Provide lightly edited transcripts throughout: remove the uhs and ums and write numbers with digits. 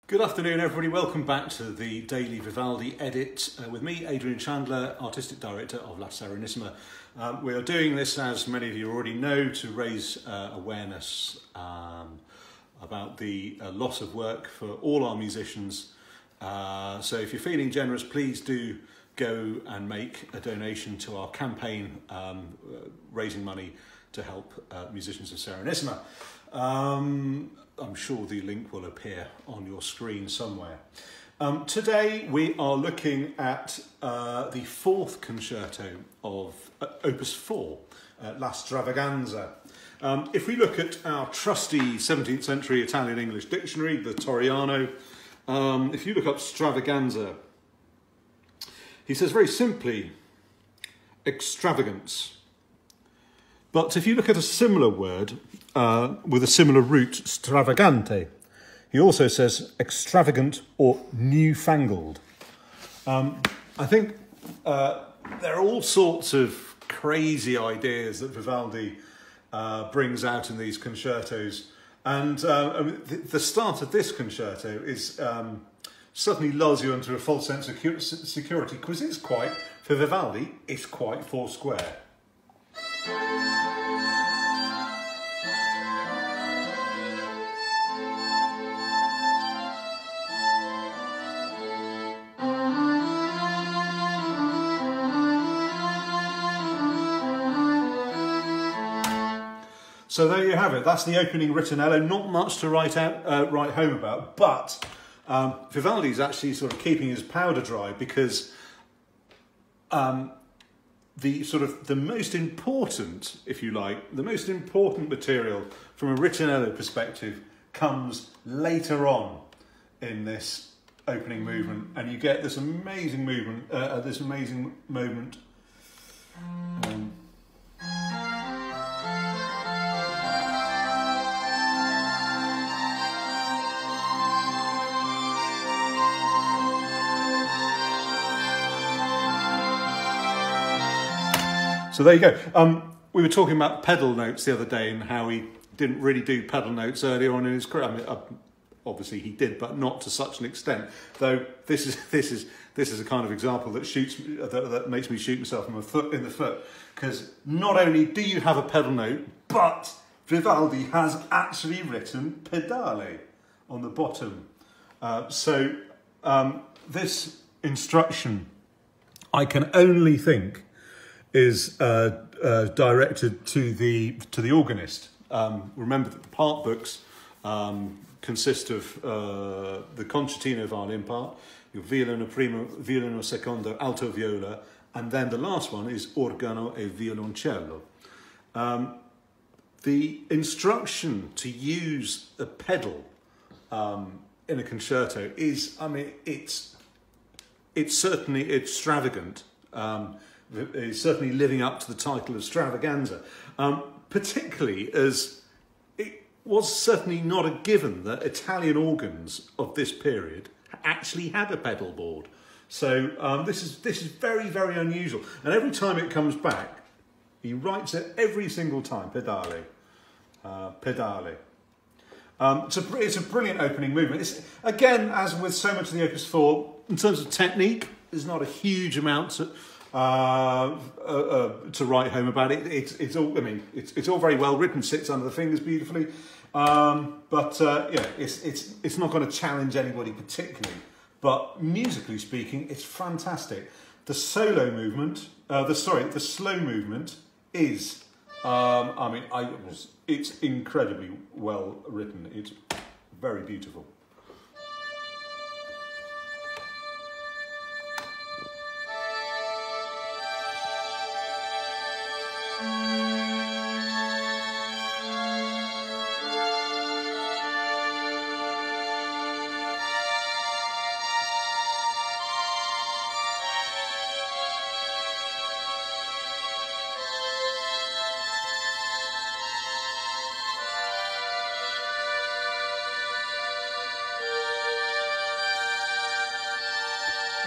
Good afternoon, everybody. Welcome back to the Daily Vivaldi Edit with me, Adrian Chandler, Artistic Director of La Serenissima. We are doing this, as many of you already know, to raise awareness about the loss of work for all our musicians. So if you're feeling generous, please do go and make a donation to our campaign raising money to help musicians of Serenissima. I'm sure the link will appear on your screen somewhere. Today we are looking at the fourth concerto of Opus 4, La Stravaganza. If we look at our trusty 17th century Italian-English dictionary, the Torriano, if you look up Stravaganza, he says very simply, extravagance. But if you look at a similar word with a similar root, stravagante, he also says extravagant or newfangled. I think there are all sorts of crazy ideas that Vivaldi brings out in these concertos. And the start of this concerto is certainly lulls you into a false sense of security, because it's quite, for Vivaldi, it's quite four-square. So there you have it. That's the opening ritornello. Not much to write home about, but Vivaldi's actually sort of keeping his powder dry, because the most important, if you like, the most important material from a ritornello perspective comes later on in this opening movement, and you get this amazing movement, this amazing moment. So there you go. We were talking about pedal notes the other day and how he didn't really do pedal notes earlier on in his career. I mean, obviously he did, but not to such an extent. Though this is a kind of example that makes me shoot myself in the foot, because not only do you have a pedal note, but Vivaldi has actually written pedale on the bottom. This instruction, I can only think, is directed to the organist. Remember that the part books consist of the concertino violin part, your violino primo, violino secondo, alto viola, and then the last one is organo e violoncello. The instruction to use a pedal in a concerto is, I mean, it's certainly extravagant. Is certainly living up to the title of Stravaganza, particularly as it was certainly not a given that Italian organs of this period actually had a pedal board. So this is very, very unusual. And every time it comes back, he writes it every single time, pedale, pedale. It's a brilliant opening movement. It's, again, as with so much of the Opus 4, in terms of technique, there's not a huge amount to write home about it. It's all, I mean, it's all very well written, sits under the fingers beautifully, yeah, it's not going to challenge anybody particularly. But musically speaking, it's fantastic. The solo movement, the slow movement is, it's incredibly well written. It's very beautiful.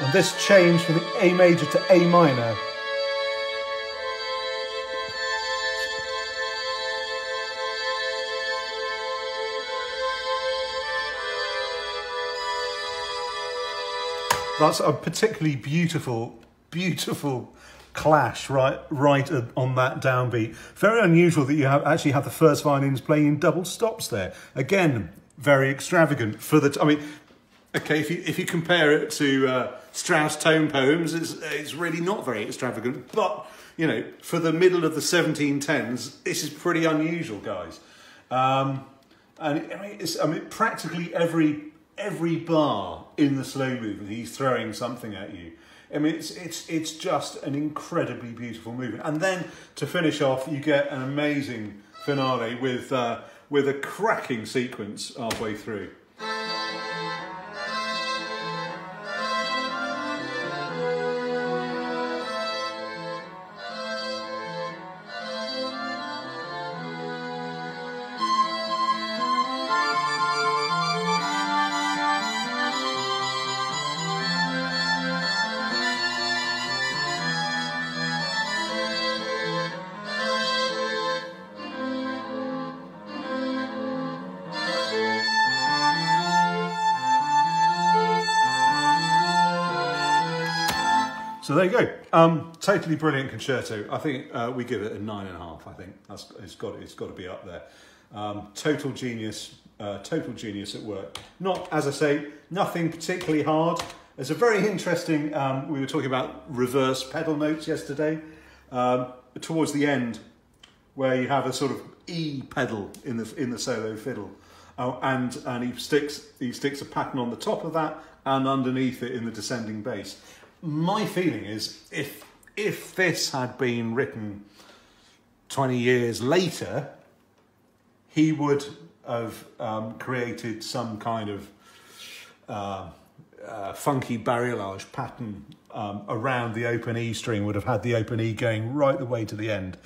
And this change from the A major to A minor. That's a particularly beautiful clash right on that downbeat. Very unusual that you actually have the first violins playing in double stops there. Again, very extravagant for the. I mean, okay, if you compare it to Strauss tone poems, it's really not very extravagant. But you know, for the middle of the 1710s, this is pretty unusual, guys. And I mean, practically every bar in the slow movement, he's throwing something at you. I mean, it's just an incredibly beautiful movement. And then to finish off, you get an amazing finale with a cracking sequence halfway through. So there you go. Totally brilliant concerto. I think we give it a 9.5. I think it's got to be up there. Total genius at work. Not, as I say, nothing particularly hard. There's a very interesting. We were talking about reverse pedal notes yesterday. Towards the end, where you have a sort of E pedal in the solo fiddle, and he sticks a pattern on the top of that and underneath it in the descending bass. My feeling is if this had been written 20 years later, he would have created some kind of funky barrelage pattern around the open E string, would have had the open E going right the way to the end.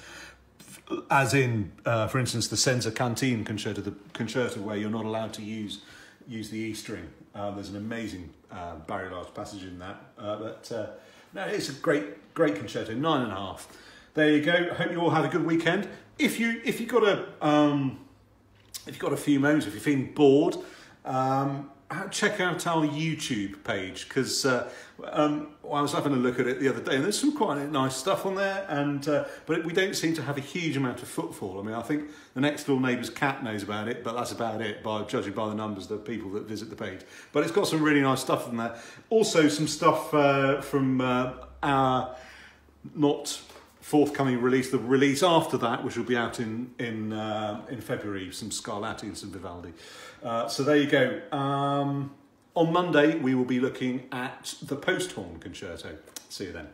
As in, for instance, the Senza Cantine concerto, the concerto where you're not allowed to use the E string. There's an amazing barrelage passage in that. No, it's a great concerto. 9.5. There you go. Hope you all had a good weekend. If you've got a few moments, if you're feeling bored, check out our YouTube page, because I was having a look at it the other day, and there's some quite nice stuff on there, but we don't seem to have a huge amount of footfall. I mean, I think the next door neighbour's cat knows about it, but that's about it, judging by the numbers of people that visit the page. But it's got some really nice stuff in there. Also, some stuff from our not forthcoming release, the release after that, which will be out in February, some Scarlatti and some Vivaldi. So there you go. On Monday, we will be looking at the post horn concerto. See you then.